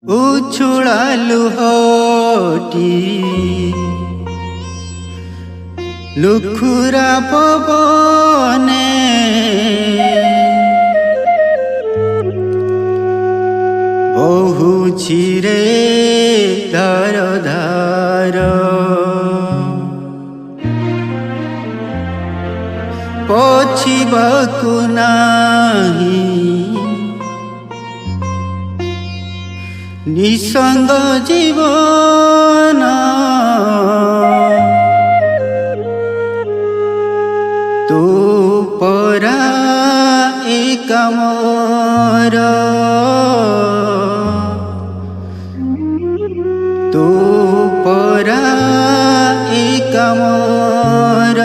उछुळालु होटी लुखुरा पवने बहुछि रे धार धार पछिबाकु नाही निसंग जीवन तू परा एक मोर तू परा एक मोर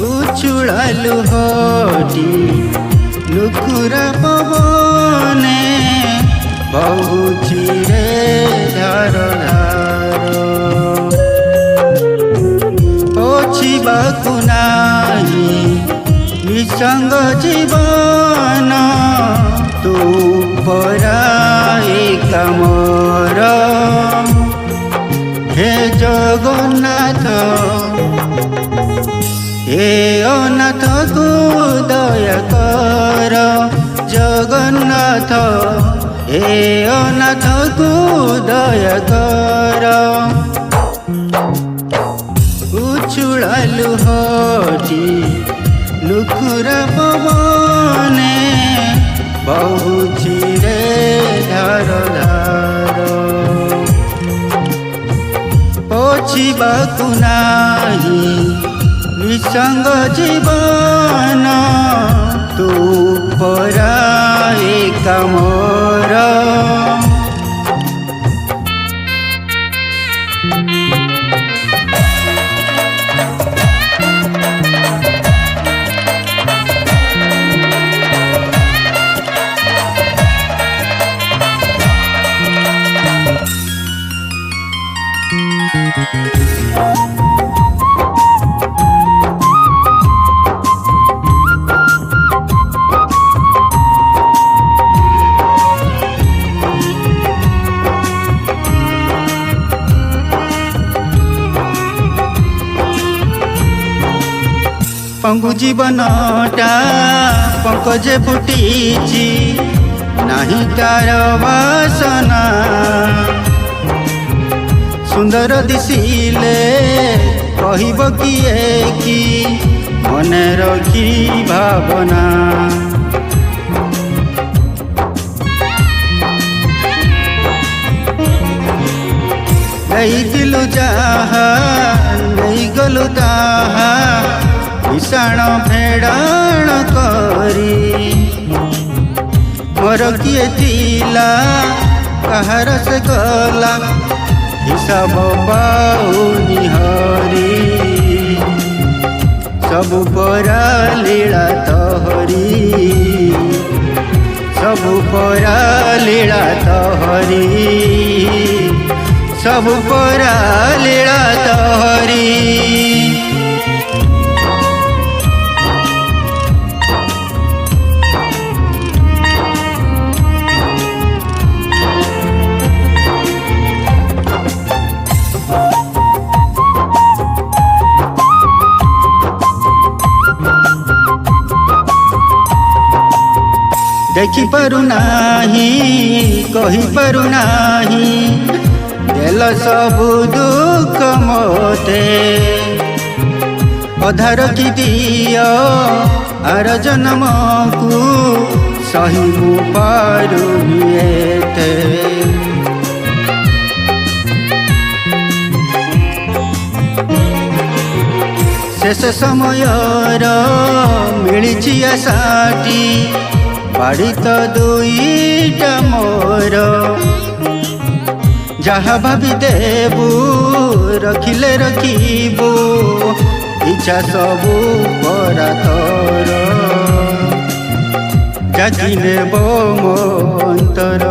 उछुळालु होटी लुखुरा पवने बहुछि रे धार धार पछिबाकु नाही निसंग जीवन तू परा एक मोर हे जगन्नाथ हे अनाथ को दया कर जगन्नाथ हे अनाथ को दया कर उछुळालु होटी लुखुरा पवने बहुछि रे धार धार पछिबाकु नाही निसंग जीवन तू परा एक मोर पंगु जीवनटा पंकजे फुटीची नाही तार वासना सुंदर दिसिले कहिब किए कि मने रखी भावना लैथिलु जाहा नहीं गलु ताहा भीषण फेड़ाण करी मोर किए थिला कहार से गला हिसाब पाउनी हरी सबु परा लीला तोहरी सबु परा लीला तोहरी सबु परा लीला तोहरी देखि पारु नाही कहि पारु नाही देल सबु दुख मोते अधार की दियो आर जन्म को सही मु पारु नियते शेष समयर मिलिछि आशाटी बाड़ी तो दुईटा मोर जहा भाभी देबू रखिले रखिबू इच्छा सबू परा तोर जाची नेब मो अंतर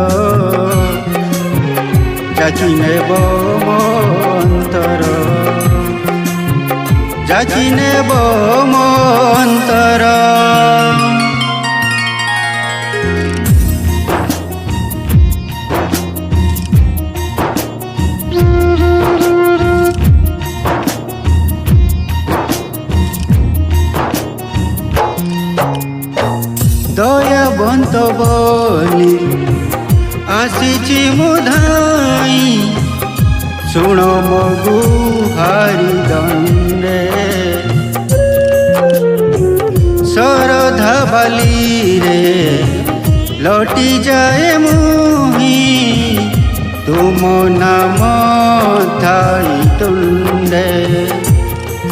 जाची नेब मो अंतर जाची नेब मो अंतर दयावंत बोली आसीची मुधाई सुण मगु हारी दंडे सरधा बाली रे लौटी जाए मुही तुम नाम थाई तुंडे।